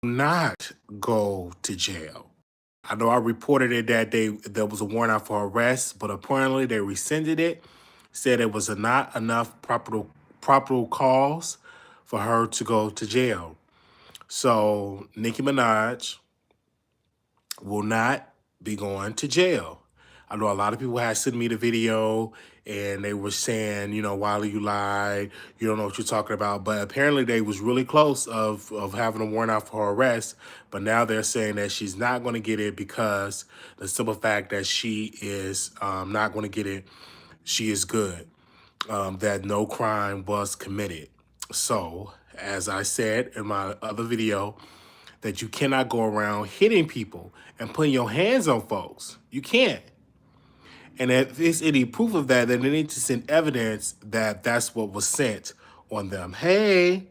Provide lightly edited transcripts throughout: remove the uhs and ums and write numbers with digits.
not go to jail. I know I reported it that there was a warrant out for arrest, but apparently they rescinded it, said it was not enough proper cause for her to go to jail. So Nicki Minaj will not be going to jail. I know a lot of people had sent me the video and they were saying, you know, Wiley, you lied. You don't know what you're talking about. But apparently they was really close of having a warrant out for her arrest. But now they're saying that she's not going to get it because the simple fact that she is not going to get it, she is good, that no crime was committed. So, as I said in my other video, that you cannot go around hitting people and putting your hands on folks. You can't. And if there's any proof of that, then they need to send evidence that that's what was sent on them. Hey,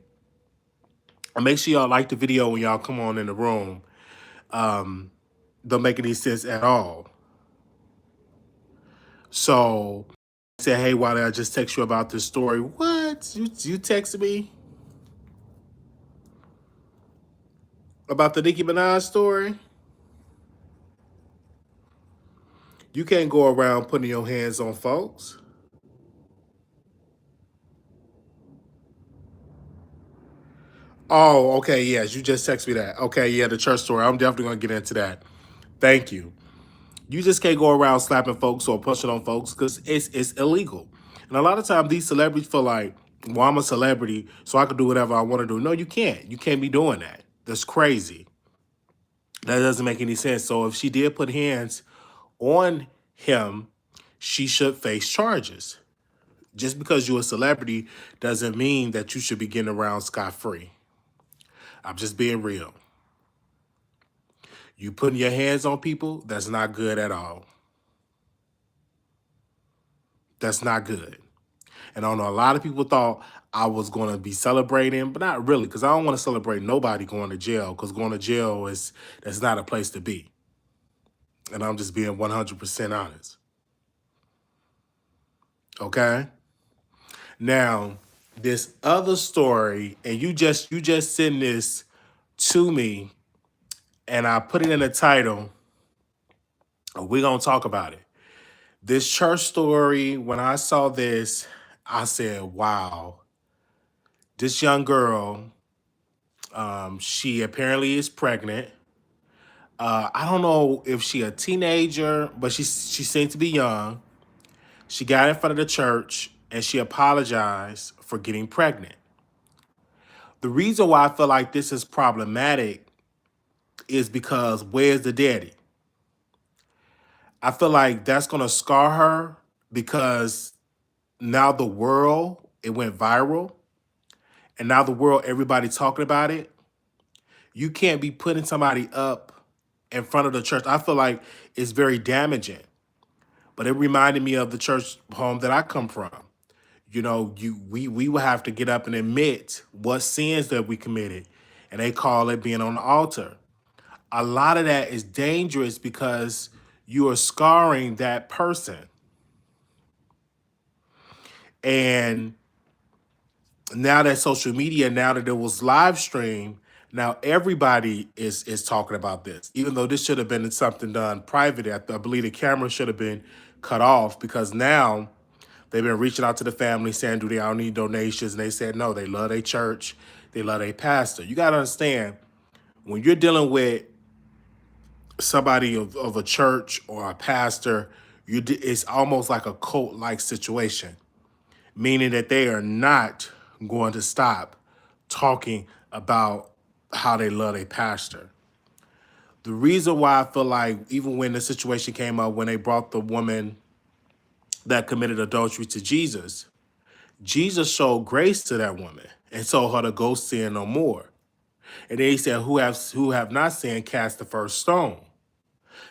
and make sure y'all like the video when y'all come on in the room. Don't make any sense at all. So, say, hey, why did I just text you about this story? What? You texted me about the Nicki Minaj story? You can't go around putting your hands on folks. Oh, okay, yes, you just text me that. Okay, yeah, the church story. I'm definitely gonna get into that. Thank you. You just can't go around slapping folks or pushing on folks because it's illegal. And a lot of times these celebrities feel like, well, I'm a celebrity, so I can do whatever I want to do. No, you can't. You can't be doing that. That's crazy. That doesn't make any sense. So if she did put hands on him, she should face charges. Just because you're a celebrity doesn't mean that you should be getting around scot-free. I'm just being real. You putting your hands on people, that's not good at all. That's not good. And I know a lot of people thought I was going to be celebrating, but not really, because I don't want to celebrate nobody going to jail, because going to jail that's not a place to be. And I'm just being 100% honest. Okay? Now, this other story, and you just send this to me, and I put it in the title, and we're going to talk about it. This church story, when I saw this, I said, wow. This young girl, she apparently is pregnant. I don't know if she a teenager, but she seemed to be young. She got in front of the church and she apologized for getting pregnant. The reason why I feel like this is problematic is because where's the daddy? I feel like that's going to scar her because now the world, it went viral. And now the world, everybody talking about it. You can't be putting somebody up in front of the church. I feel like it's very damaging. But it reminded me of the church home that I come from. You know, we would have to get up and admit what sins that we committed. And they call it being on the altar. A lot of that is dangerous because you are scarring that person. And now that social media, now that it was live stream, now everybody is talking about this. Even though this should have been something done private, I believe the camera should have been cut off because now they've been reaching out to the family saying, do they all need donations? And they said, no, they love their church. They love their pastor. You got to understand, when you're dealing with somebody of a church or a pastor, it's almost like a cult-like situation, meaning that they are not going to stop talking about how they love their pastor. The reason why I feel like even when the situation came up, when they brought the woman that committed adultery to Jesus, Jesus showed grace to that woman and told her to go sin no more. And then he said, who have not sinned, cast the first stone.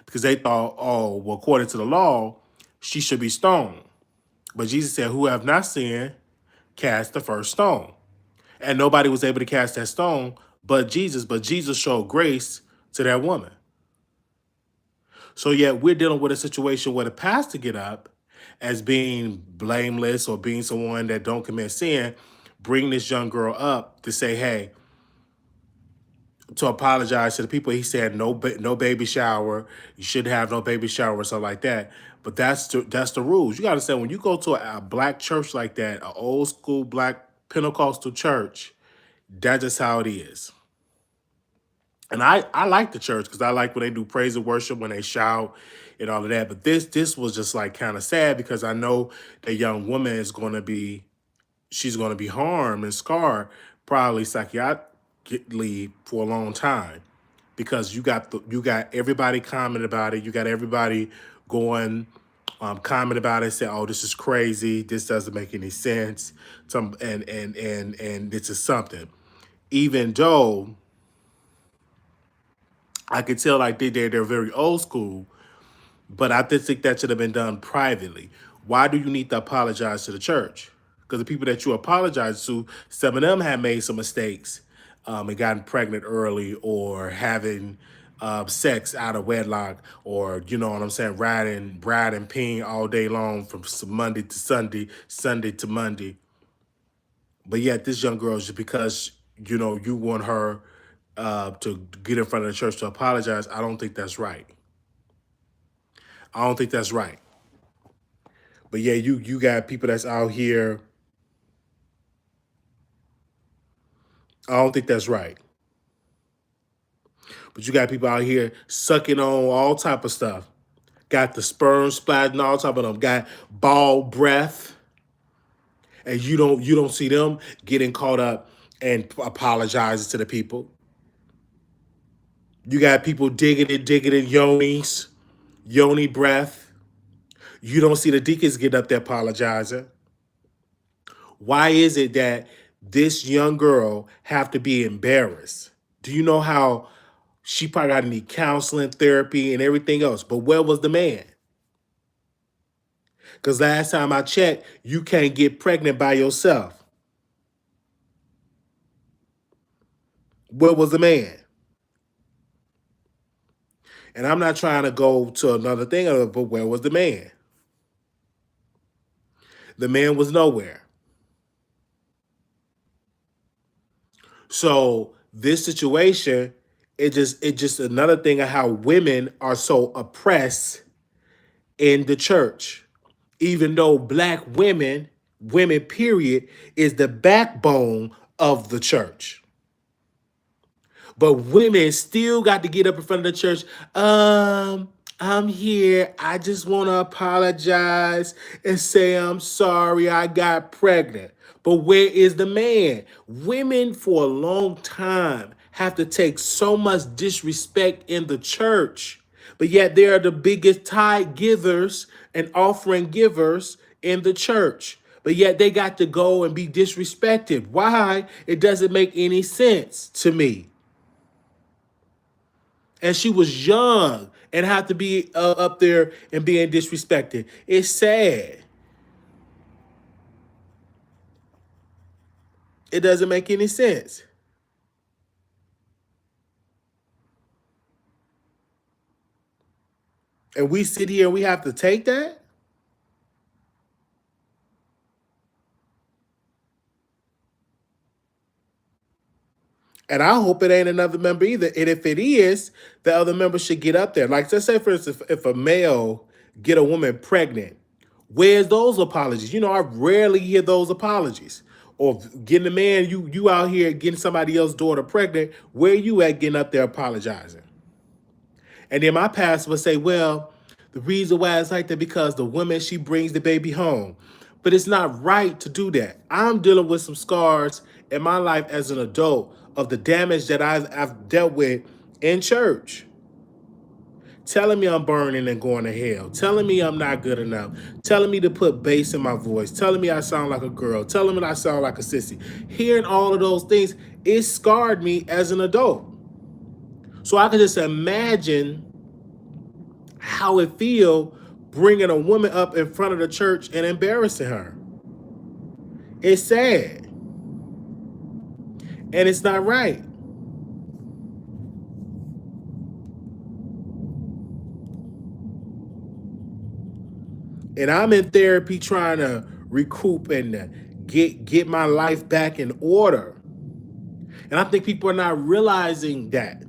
Because they thought, oh, well, according to the law, she should be stoned. But Jesus said, who have not sinned, cast the first stone. And nobody was able to cast that stone but Jesus. But Jesus showed grace to that woman. So yet we're dealing with a situation where the pastor get up as being blameless or being someone that don't commit sin, bring this young girl up to say, hey, to apologize to the people. He said no baby shower. You shouldn't have no baby shower or something like that. But that's the rules. You got to say when you go to a black church like that, an old school black Pentecostal church, that's just how it is. And I like the church because I like when they do praise and worship, when they shout and all of that. But this was just like kind of sad because I know that young woman is going to be she's going to be harmed and scarred probably psychiatrically for a long time because you got everybody comment about it. You got everybody going comment about it, say, "Oh, this is crazy. This doesn't make any sense." Some and this is something. Even though I could tell like they're very old school, but I just think that should have been done privately. Why do you need to apologize to the church? Because the people that you apologize to, some of them have made some mistakes and gotten pregnant early or having sex out of wedlock or, you know what I'm saying, riding bride and peen all day long from Monday to Sunday, Sunday to Monday. But yet this young girl, just because, you know, you want her to get in front of the church to apologize, I don't think that's right. I don't think that's right. But yeah, you got people that's out here. I don't think that's right. But you got people out here sucking on all type of stuff. Got the sperm splatting all type of them. Got ball breath, and you don't see them getting caught up and apologizing to the people. You got people digging in yonis, yoni breath. You don't see the deacons getting up there apologizing. Why is it that this young girl have to be embarrassed? Do you know how she probably got to need counseling, therapy, and everything else? But where was the man? Because last time I checked, you can't get pregnant by yourself. Where was the man? And I'm not trying to go to another thing, but where was the man? The man was nowhere. So this situation, it just another thing of how women are so oppressed in the church. Even though black women period, is the backbone of the church. But women still got to get up in front of the church. I'm here. I just want to apologize and say I'm sorry I got pregnant. But where is the man? Women for a long time have to take so much disrespect in the church, but yet they are the biggest tithe givers and offering givers in the church. But yet they got to go and be disrespected. Why? It doesn't make any sense to me. And she was young and had to be up there and being disrespected. It's sad. It doesn't make any sense. And we sit here and we have to take that. And I hope it ain't another member either. And if it is, the other member should get up there. Like, let's say, for instance, if a male get a woman pregnant, where's those apologies? You know, I rarely hear those apologies. Or getting a man, you out here getting somebody else's daughter pregnant, where you at getting up there apologizing? And then my pastor would say, well, the reason why it's like that because the woman, she brings the baby home. But it's not right to do that. I'm dealing with some scars in my life as an adult of the damage that I've dealt with in church. Telling me I'm burning and going to hell. Telling me I'm not good enough. Telling me to put bass in my voice. Telling me I sound like a girl. Telling me I sound like a sissy. Hearing all of those things, it scarred me as an adult. So I can just imagine how it feel bringing a woman up in front of the church and embarrassing her. It's sad. And it's not right. And I'm in therapy trying to recoup and get my life back in order. And I think people are not realizing that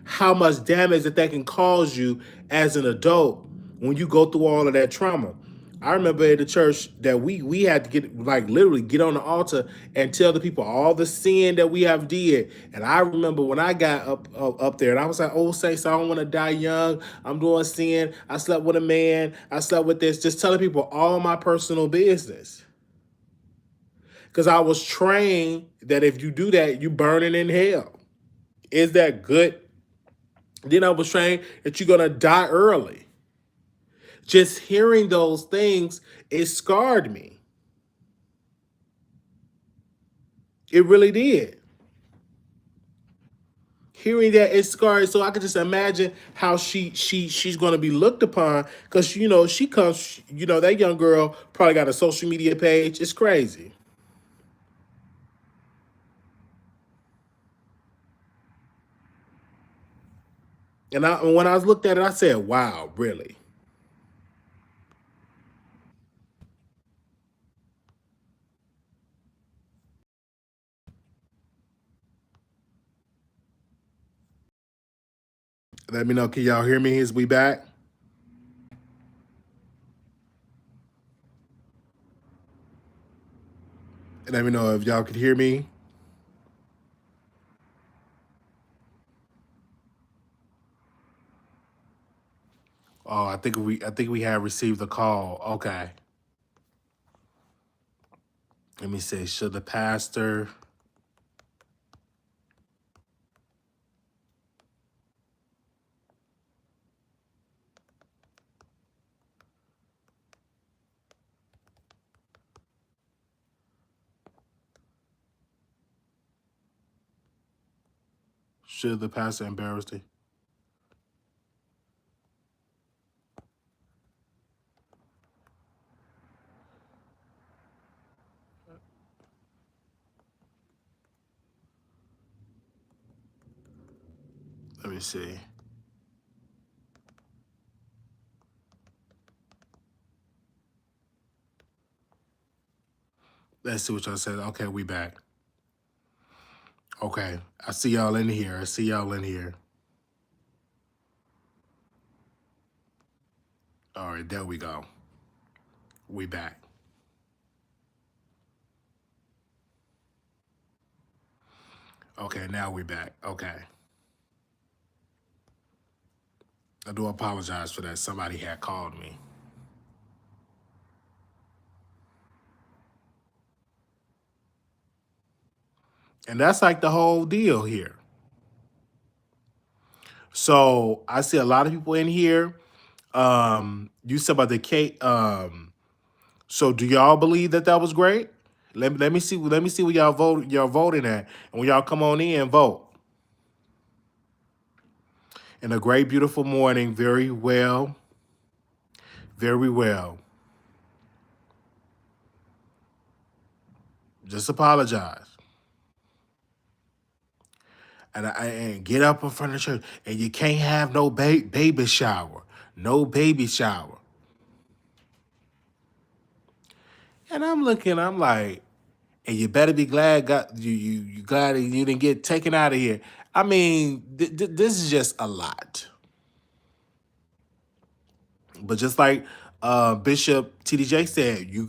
how much damage that can cause you as an adult when you go through all of that trauma. I remember at the church that we had to get, like, literally get on the altar and tell the people all the sin that we have did. And I remember when I got up there and I was like, "Oh, saints, I don't want to die young. I'm doing sin. I slept with a man. I slept with this." Just telling people all my personal business. Because I was trained that if you do that, you burning in hell. Is that good? Then I was trained that you're gonna die early. Just hearing those things, it scarred me. It really did. Hearing that, it scarred. So I could just imagine how she's gonna be looked upon, because she comes. That young girl probably got a social media page. It's crazy. And when I looked at it, I said, "Wow, really?" Let me know. Can y'all hear me? Is we back? Let me know if y'all can hear me. Oh, I think we have received the call. Okay. Let me see. Should the pastor embarrass the? Let me see. Let's see what y'all said. Okay, we back. Okay. I see y'all in here. I see y'all in here. All right, there we go. We back. Okay, now we back. Okay. I do apologize for that. Somebody had called me. And that's like the whole deal here. So I see a lot of people in here. You said about the K. So do y'all believe that that was great? Let me see. Let me see what y'all vote. Y'all voting at, and when y'all come on in and vote. In a great, beautiful morning. Very well. Very well. Just apologize. And get up in front of the church. And you can't have no baby shower. No baby shower. And I'm looking, I'm like, and you better be glad you glad you didn't get taken out of here. I mean, this is just a lot. But just like Bishop TDJ said, you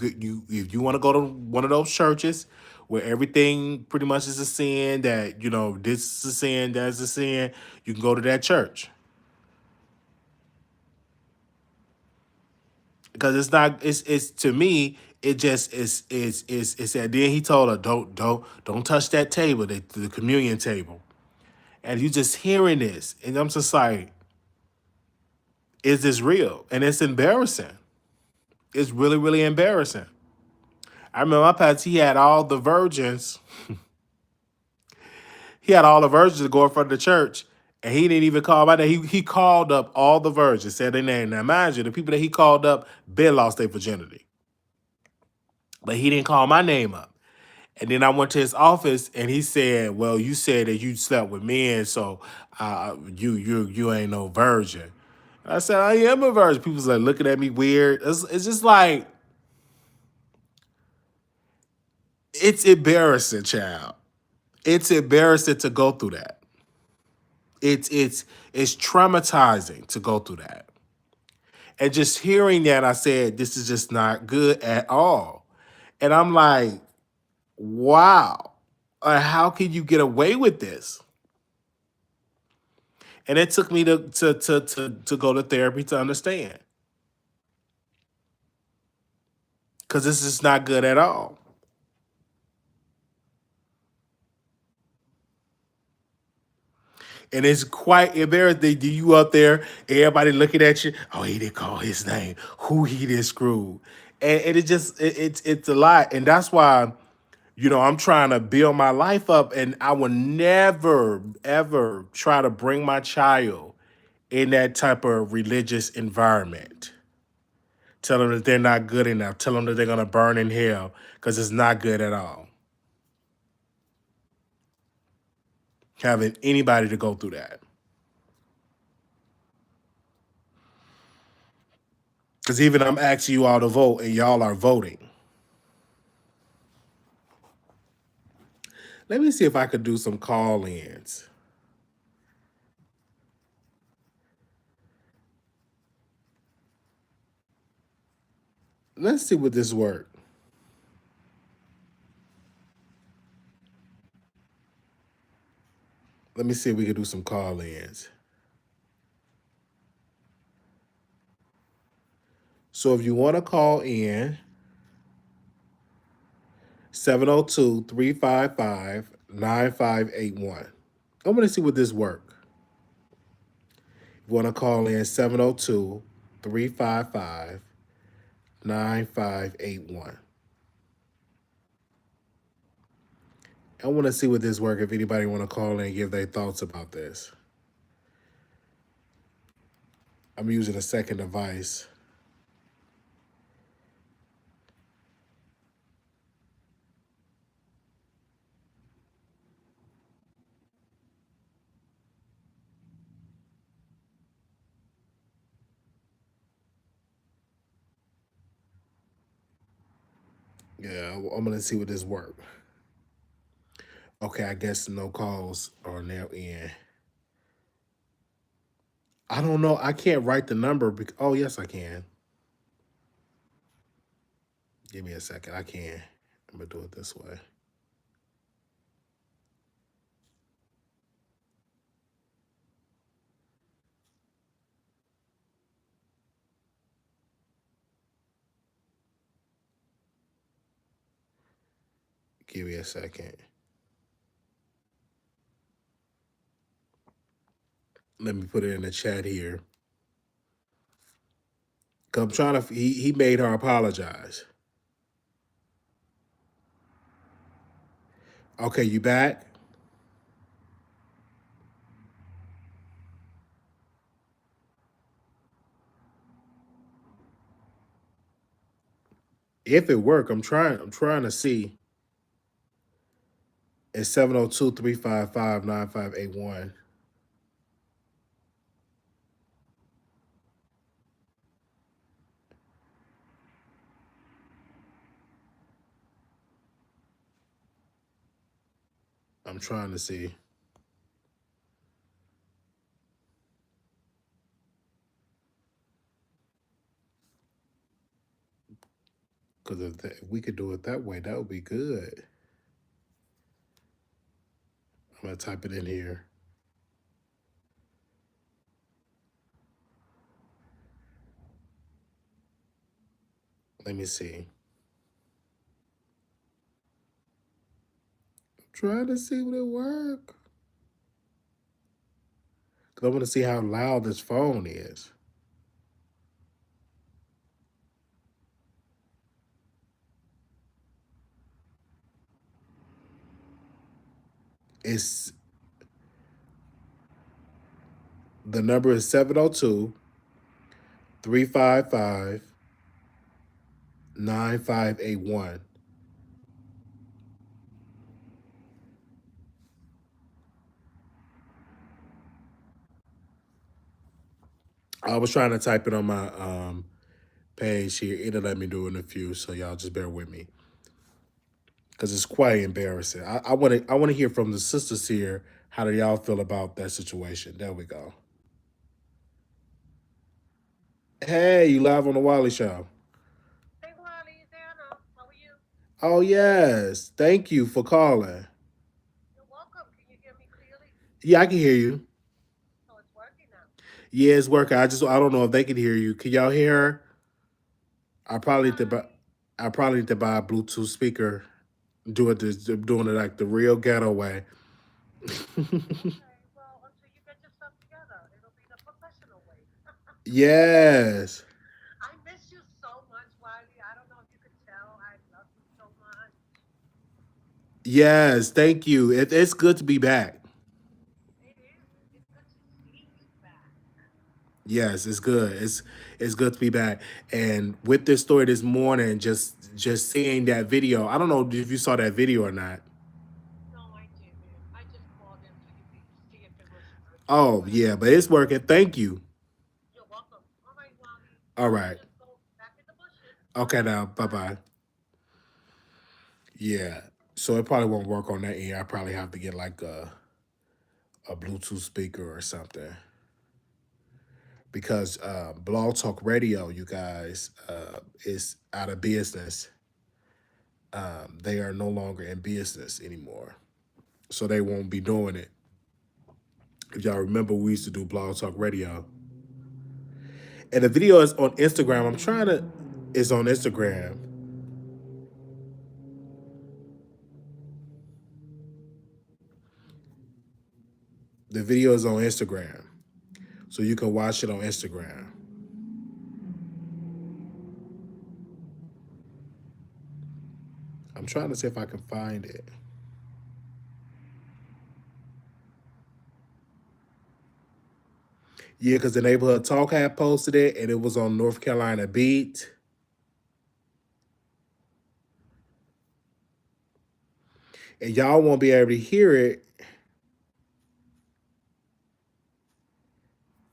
if you want to go to one of those churches where everything pretty much is a sin, that this is a sin, that's a sin, you can go to that church, because it's to me, it just is that. Then he told her, don't touch that table, the communion table. And you just hearing this, and I'm just like, is this real? And it's embarrassing. It's really, really embarrassing. I remember my pastor, he had all the virgins. He had all the virgins to go in front of the church, and he didn't even call my name. He called up all the virgins, said their name. Now, mind you, the people that he called up been lost their virginity, but he didn't call my name up. And then I went to his office, and he said, "Well, you said that you slept with men, so you ain't no virgin." And I said, "I am a virgin." People's like looking at me weird. It's just like, it's embarrassing, child. It's embarrassing to go through that. It's traumatizing to go through that. And just hearing that, I said, this is just not good at all. And I'm like, wow, how can you get away with this? And it took me to go to therapy to understand, because this is not good at all. And it's quite embarrassing. Do you up there, everybody looking at you? Oh, he didn't call his name. Who he did screw? And it just it's a lot. And that's why, I'm trying to build my life up, and I will never ever try to bring my child in that type of religious environment. Tell them that they're not good enough. Tell them that they're gonna burn in hell, because it's not good at all. Having anybody to go through that. Because even I'm asking you all to vote, and y'all are voting. Let me see if I could do some call-ins. Let's see what this work. Let me see if we can do some call-ins. So if you want to call in, 702-355-9581. I'm going to see what this work. You want to call in 702-355-9581. I want to see what this work, if anybody want to call in and give their thoughts about this. I'm using a second device. Yeah, I'm going to see what this work. Okay, I guess no calls are now in. I don't know. I can't write the number. Oh, yes, I can. Give me a second. I can. I'm going to do it this way. Give me a second. Let me put it in the chat here. Cause I'm trying to. He made her apologize. Okay, you back? If it work, I'm trying. I'm trying to see. It's 702-355-9581. I'm trying to see. Because if we could do it that way, that would be good. I'm gonna type it in here. Let me see. I'm trying to see what it work. Cause I want to see how loud this phone is. It's the number is 702-355-9581. I was trying to type it on my page here. It'll let me do it in a few, so y'all just bear with me. because it's quite embarrassing. I want to hear from the sisters here. How do y'all feel about that situation? There we go. Hey, you live on the Wiley Show. Oh yes, thank you for calling. Yeah, I can hear you. Yeah, it's working. I don't know if they can hear you. Can y'all hear her? I probably need to buy. I probably need to buy a Bluetooth speaker. Doing it like the real ghetto way. Yes. Yes, thank you. It's good to be back. Yes, it's good. It's good to be back. And with this story this morning, just seeing that video. I don't know if you saw that video or not. Oh yeah, but it's working. Thank you. All right. Okay now. Bye bye. Yeah. So it probably won't work on that end. I probably have to get like a Bluetooth speaker or something because Blog Talk Radio, you guys, is out of business. They are no longer in business anymore, so they won't be doing it. If y'all remember, we used to do Blog Talk Radio, and the video is on Instagram. I'm trying to. It's on Instagram. The video is on Instagram, so you can watch it on Instagram. I'm trying to see if I can find it. Yeah, because the neighborhood talk had posted it, and it was on North Carolina Beat. And y'all won't be able to hear it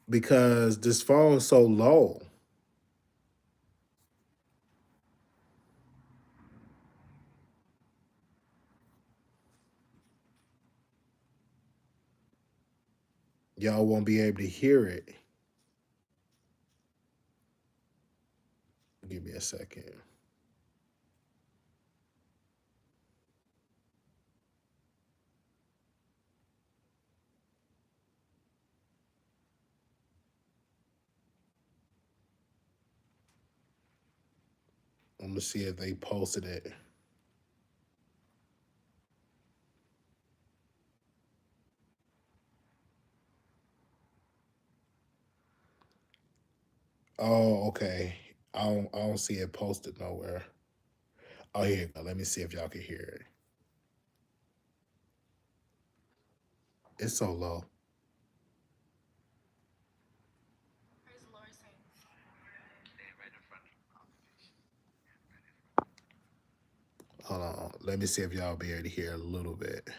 because this phone is so low. Y'all won't be able to hear it. Give me a second. I'm gonna see if they posted it. Oh, okay. I don't see it posted nowhere. Oh, here you go. Let me see if y'all can hear it. It's so low. Hold on. Let me see if y'all be able to hear a little bit.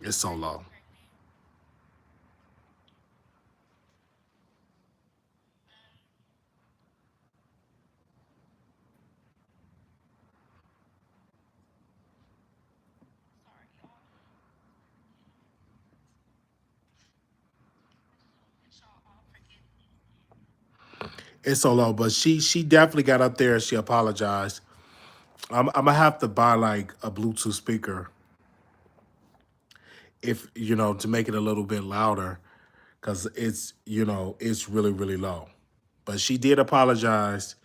It's so low. It's so low. But she definitely got up there and she apologized. I'm gonna have to buy like a Bluetooth speaker if to make it a little bit louder because it's really really low. But she did apologize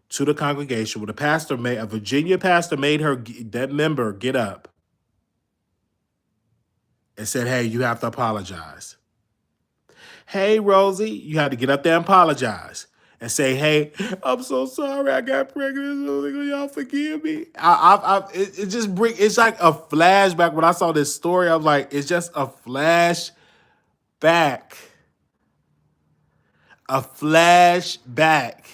to the congregation. When a Virginia pastor made that member get up and said, "Hey, you have to apologize." Hey, Rosie, you had to get up there and apologize and say, "Hey, I'm so sorry. I got pregnant. Y'all forgive me." It just it's like a flashback. When I saw this story, I'm like, it's just a flashback, a flashback.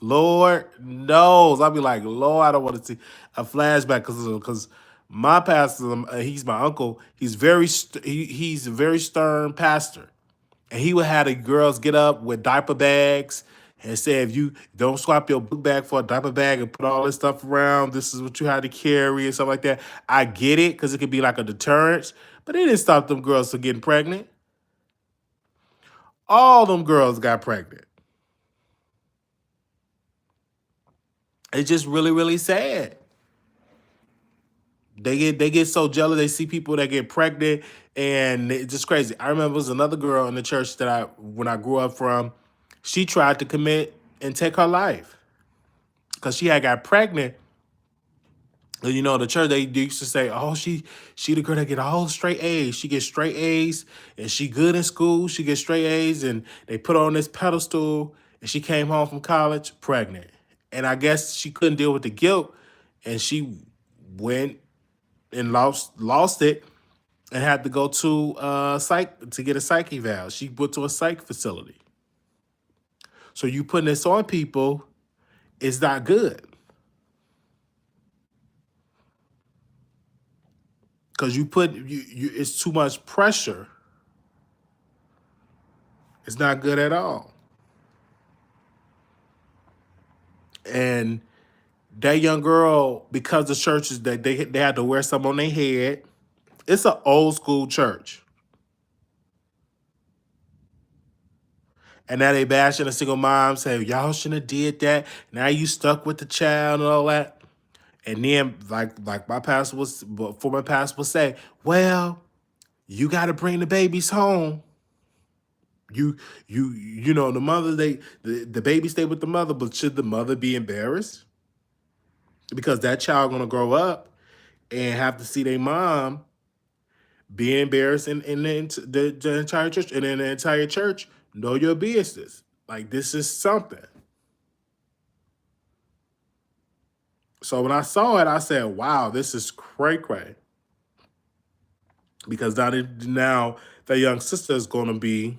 Lord knows, I'll be like, Lord, I don't want to see a flashback because My pastor, he's my uncle. He's a very stern pastor, and he would have the girls get up with diaper bags and say, if you don't swap your book bag for a diaper bag and put all this stuff around, this is what you had to carry and stuff like that. I get it because it could be like a deterrent, but it didn't stop them girls from getting pregnant. All them girls got pregnant. It's just really, really sad. They get so jealous. They see people that get pregnant, and it's just crazy. I remember there was another girl in the church that when I grew up from, she tried to commit and take her life because she had got pregnant. And you know, the church they used to say, "Oh, she the girl that get all straight A's. She gets straight A's, and she good in school. She gets straight A's." And they put her on this pedestal, and she came home from college pregnant. And I guess she couldn't deal with the guilt, and she went and lost it, and had to go to psych to get a psych eval. She went to a psych facility. So you putting this on people is not good because you it's too much pressure. It's not good at all. And that young girl, because the churches they had to wear something on their head. It's an old school church, and now they bashing a single mom, saying y'all shouldn't have did that. Now you stuck with the child and all that. And then, like my pastor was, former pastor would say, well, you got to bring the babies home. You know the mother the baby stay with the mother, but should the mother be embarrassed because that child gonna grow up and have to see their mom being embarrassed in the entire church, and in the entire church know your business. Like this is something. So when I saw it, I said, "Wow, this is cray cray." Because now that young sister is going to be,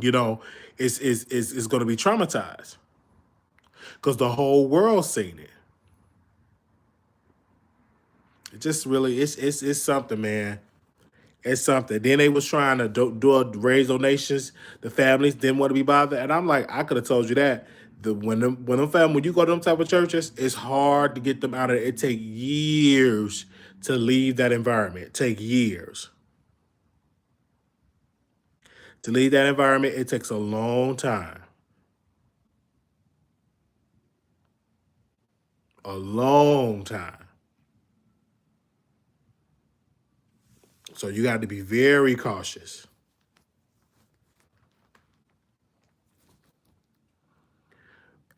you know, is going to be traumatized because the whole world's seen it. It just really it's something, man. It's something. Then they was trying to raise donations. The families didn't want to be bothered, and I'm like, I could have told you that. When you go to them type of churches, it's hard to get them out of it. It take years to leave that environment. It take years to leave that environment. It takes a long time. A long time. So you got to be very cautious.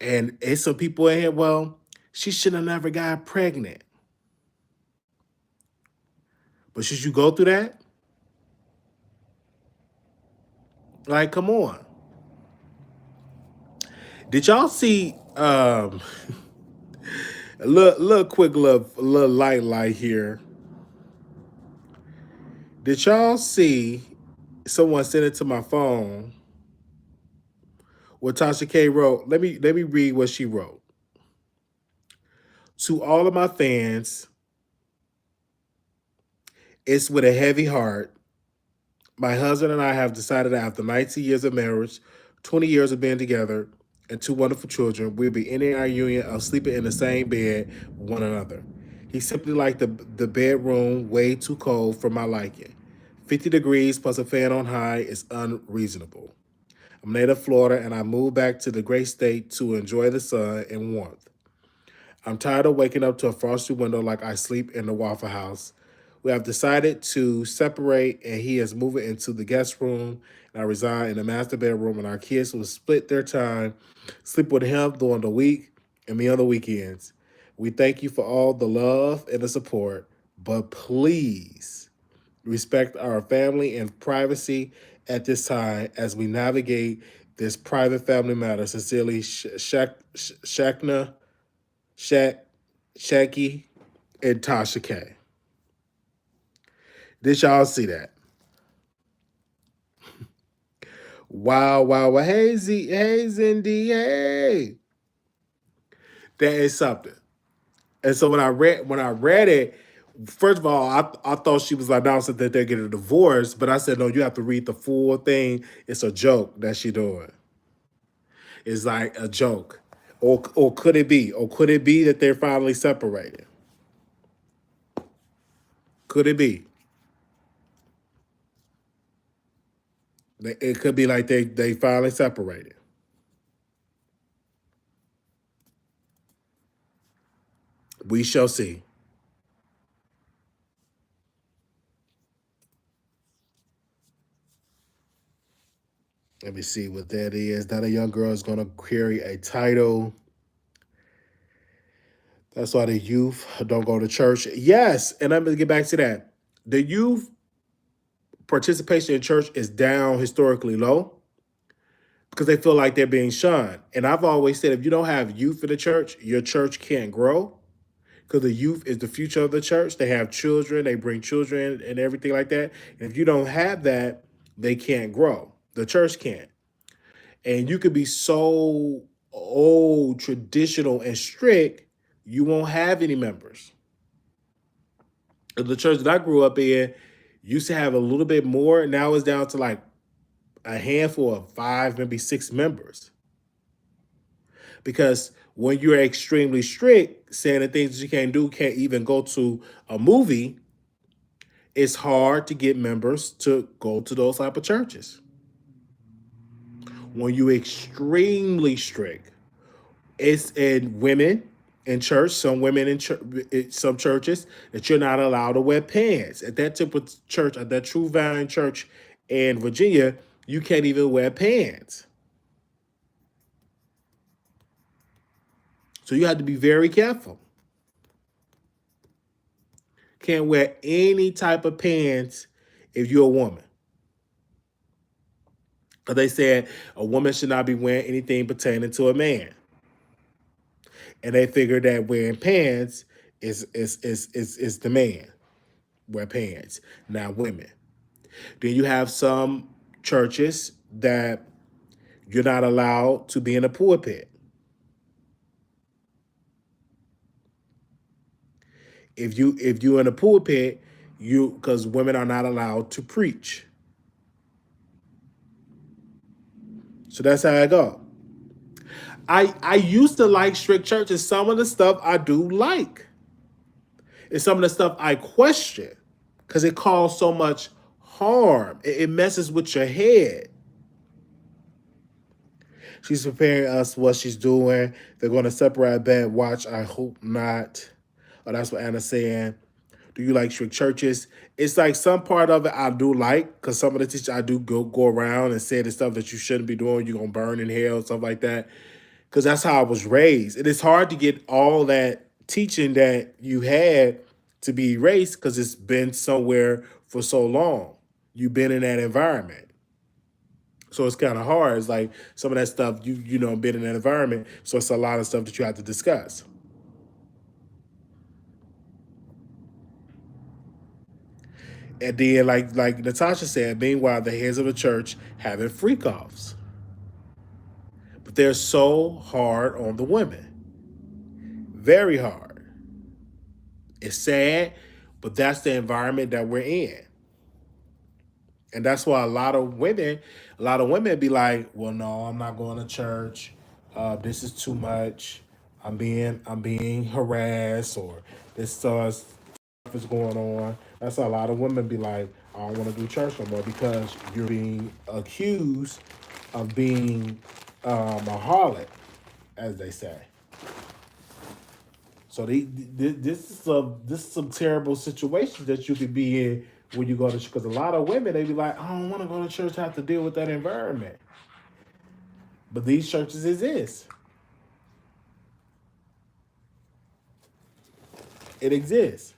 And it's some people in here, well, she should have never got pregnant. But should you go through that? Like, come on. Did y'all see a little quick little light here? Did y'all see someone sent it to my phone what Tasha K wrote? Let me read what she wrote. To all of my fans, it's with a heavy heart. My husband and I have decided that after 19 years of marriage, 20 years of being together, and two wonderful children, we'll be ending our union of sleeping in the same bed with one another. He simply liked the bedroom way too cold for my liking. 50 degrees plus a fan on high is unreasonable. I'm native Florida and I moved back to the great state to enjoy the sun and warmth. I'm tired of waking up to a frosty window like I sleep in the Waffle House. We have decided to separate, and he is moving into the guest room, and I reside in the master bedroom, and our kids will split their time, sleep with him during the week and me on the weekends. We thank you for all the love and the support, but please respect our family and privacy at this time as we navigate this private family matter. Sincerely, Shakna, Shaq, Shacky, and Tasha K. Did y'all see that? Wow, wow, wow. Hey, hey, Zindy, hey. That is something. And so when I read it, first of all, I thought she was announcing that they're getting a divorce, but I said no, you have to read the full thing. It's a joke that she doing. It's like a joke. Or could it be? Or could it be that they're finally separated? Could it be? It could be like they finally separated. We shall see. Let me see what that is. That a young girl is going to carry a title. That's why the youth don't go to church. Yes, and I'm going to get back to that. The youth participation in church is down historically low because they feel like they're being shunned. And I've always said if you don't have youth in the church, your church can't grow because the youth is the future of the church. They have children, they bring children and everything like that. And if you don't have that, they can't grow. The church can't. And you could be so old, traditional, and strict, you won't have any members. The church that I grew up in used to have a little bit more. Now it's down to like a handful of 5, maybe 6 members. Because when you're extremely strict, saying the things that you can't do, can't even go to a movie, it's hard to get members to go to those type of churches. When you're extremely strict, it's in women in church, some women in some churches, that you're not allowed to wear pants. At that type of church, at that True Vine church in Virginia, you can't even wear pants. So you have to be very careful. Can't wear any type of pants if you're a woman. Because they said a woman should not be wearing anything pertaining to a man. And they figured that wearing pants is the man. Wear pants, not women. Then you have some churches that you're not allowed to be in a pulpit. If you're in a pulpit, because women are not allowed to preach. So that's how I go. I used to like strict churches. Some of the stuff I do like. And some of the stuff I question because it causes so much harm. It messes with your head. She's preparing us what she's doing. They're going to separate bed. Watch. I hope not. Oh, that's what Anna's saying. Do you like strict churches? It's like some part of it I do like because some of the teachers I do go around and say the stuff that you shouldn't be doing. You're going to burn in hell, stuff like that. Because that's how I was raised. It is hard to get all that teaching that you had to be erased because it's been somewhere for so long. You've been in that environment. So it's kind of hard. It's like some of that stuff you know been in that environment. So it's a lot of stuff that you have to discuss. And then like Natasha said, meanwhile the heads of the church having freak offs. But they're so hard on the women. Very hard. It's sad, but that's the environment that we're in. And that's why a lot of women be like, well, no, I'm not going to church. This is too much. I'm being harassed, or this stuff is going on. That's why a lot of women be like, I don't want to do church no more because you're being accused of being a harlot, as they say. So this is some terrible situations that you could be in when you go to, because a lot of women, they be like, I don't want to go to church, I have to deal with that environment. But these churches exist. It exists.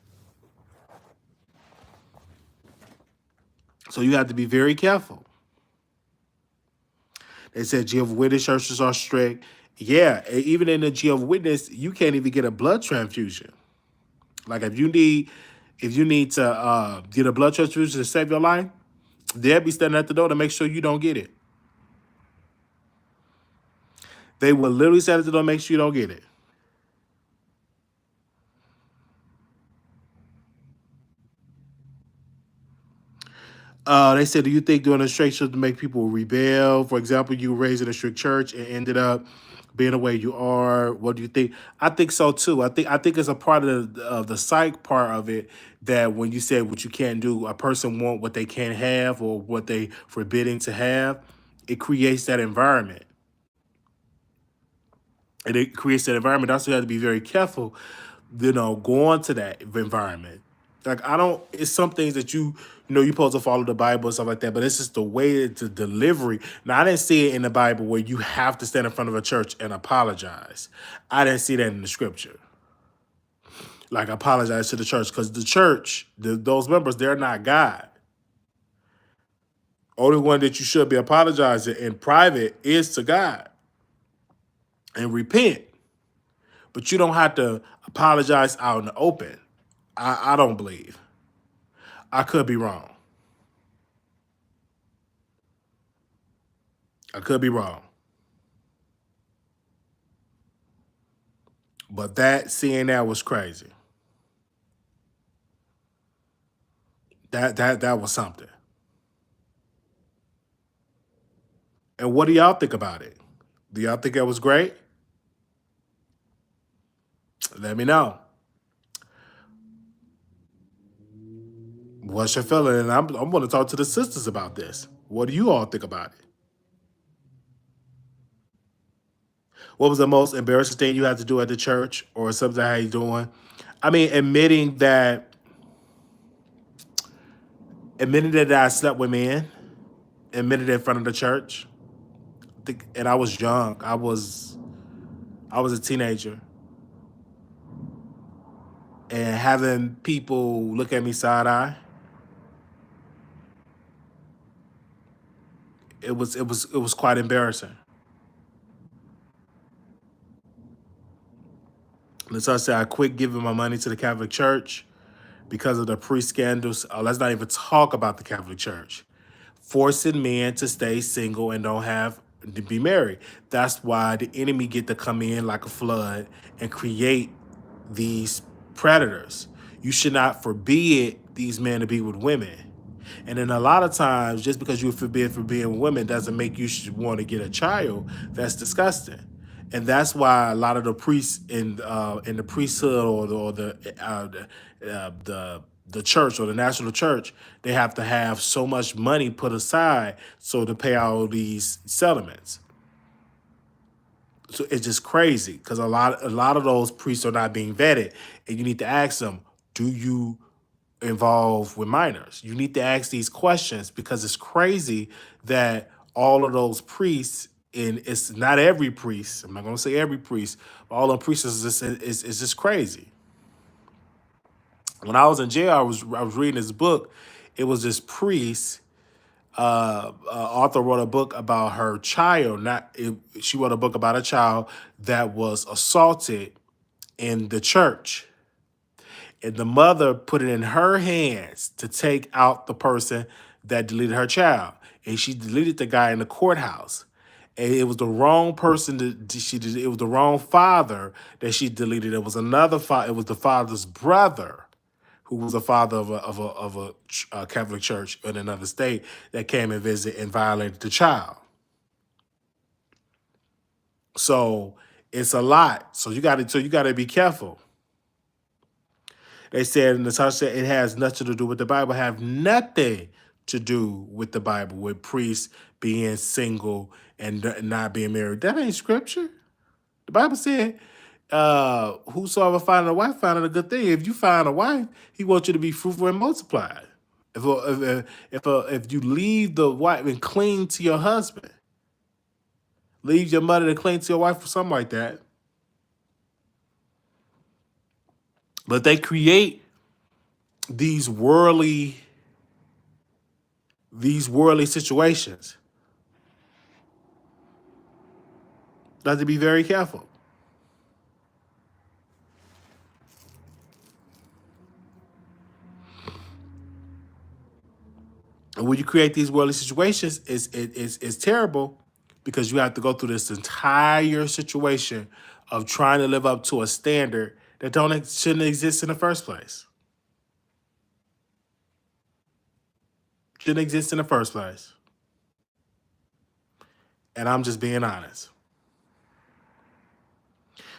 So you have to be very careful. They said Jehovah's Witness churches are strict. Yeah, even in the Jehovah's Witness, you can't even get a blood transfusion. Like if you need to get a blood transfusion to save your life, they'll be standing at the door to make sure you don't get it. They will literally stand at the door to make sure you don't get it. They said, do you think doing a strict church to make people rebel? For example, you were raised in a strict church and ended up being the way you are. What do you think? I think so too. I think it's a part of the psych part of it that when you say what you can't do, a person want what they can't have or what they forbidding to have. It creates that environment. And it creates that environment. That's why you have to be very careful, going to that environment. Like I don't, it's some things that you're supposed to follow the Bible and stuff like that, but it's just the way it's the delivery. Now I didn't see it in the Bible where you have to stand in front of a church and apologize. I didn't see that in the scripture. Like apologize to the church because the church, those members, they're not God. Only one that you should be apologizing in private is to God and repent. But you don't have to apologize out in the open. I don't believe. I could be wrong. I could be wrong. But seeing that was crazy. That was something. And what do y'all think about it? Do y'all think it was great? Let me know. What's your feeling? And I'm going to talk to the sisters about this. What do you all think about it? What was the most embarrassing thing you had to do at the church or something? How you doing? I mean, admitting that I slept with men, admitted in front of the church. And I was young. I was a teenager, and having people look at me side eye. It was quite embarrassing. And so I said I quit giving my money to the Catholic Church because of the pre-scandals. Let's not even talk about the Catholic Church forcing men to stay single and don't have to be married. That's why the enemy get to come in like a flood and create these predators. You should not forbid these men to be with women. And then a lot of times, just because you're forbid for being with women doesn't make you should want to get a child. That's disgusting. And that's why a lot of the priests in the priesthood or the church or the national church, they have to have so much money put aside so to pay all these settlements. So it's just crazy because a lot of those priests are not being vetted, and you need to ask them, do you involve with minors? You need to ask these questions because it's crazy that all of those priests, and it's not every priest. I'm not going to say every priest, but all the priests is just crazy. When I was in jail, I was reading this book. It was this priest. Author wrote a book about her child. She wrote a book about a child that was assaulted in the church, and the mother put it in her hands to take out the person that deleted her child, and she deleted the guy in the courthouse. And it was the wrong person that she did. It was the wrong father that she deleted. It was another father. It was the father's brother, who was a father of a Catholic church in another state, that came and visited and violated the child. So it's a lot. So you got to be careful. They said, and Natasha said, it has nothing to do with the Bible. Have nothing to do with the Bible, with priests being single and not being married. That ain't scripture. The Bible said, whosoever findeth a wife findeth a good thing. If you find a wife, he wants you to be fruitful and multiplied. If you leave the wife and cling to your husband, leave your mother to cling to your wife or something like that. But they create these worldly situations. You have to be very careful. And when you create these worldly situations, it's terrible because you have to go through this entire situation of trying to live up to a standard that shouldn't exist in the first place. Shouldn't exist in the first place. And I'm just being honest.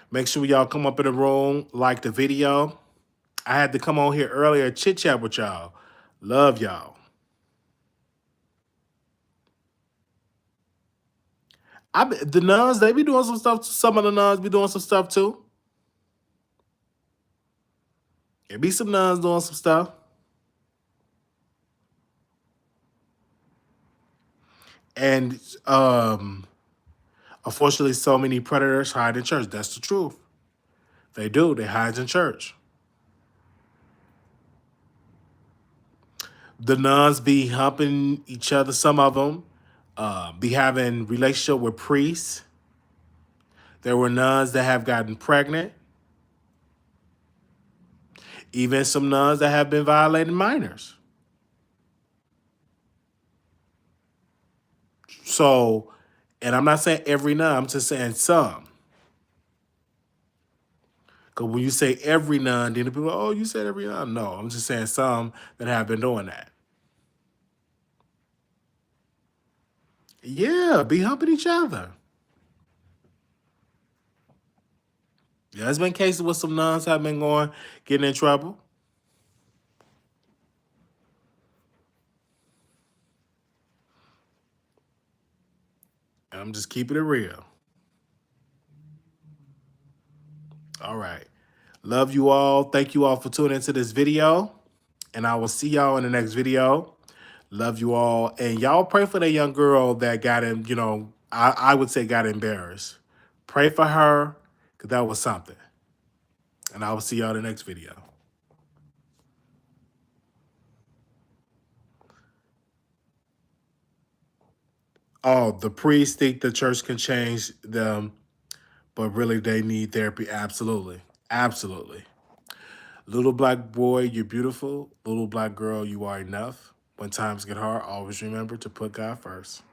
Make sure y'all come up in the room, like the video. I had to come on here earlier, chit chat with y'all. Love y'all. The nuns, they be doing some stuff. Some of the nuns be doing some stuff too. There be some nuns doing some stuff. And unfortunately, so many predators hide in church. That's the truth. They do. They hide in church. The nuns be humping each other. Some of them be having relationship with priests. There were nuns that have gotten pregnant. Even some nuns that have been violating minors. So, and I'm not saying every nun, I'm just saying some. Because when you say every nun, then the people, oh, you said every nun. No, I'm just saying some that have been doing that. Yeah, be humping each other. Yeah, there's been cases where some nuns have been getting in trouble. I'm just keeping it real. All right. Love you all. Thank you all for tuning into this video. And I will see y'all in the next video. Love you all. And y'all pray for that young girl that got him, I would say got embarrassed. Pray for her, because that was something. And I will see y'all in the next video. Oh, the priests think the church can change them, but really they need therapy. Absolutely. Absolutely. Little black boy, you're beautiful. Little black girl, you are enough. When times get hard, always remember to put God first.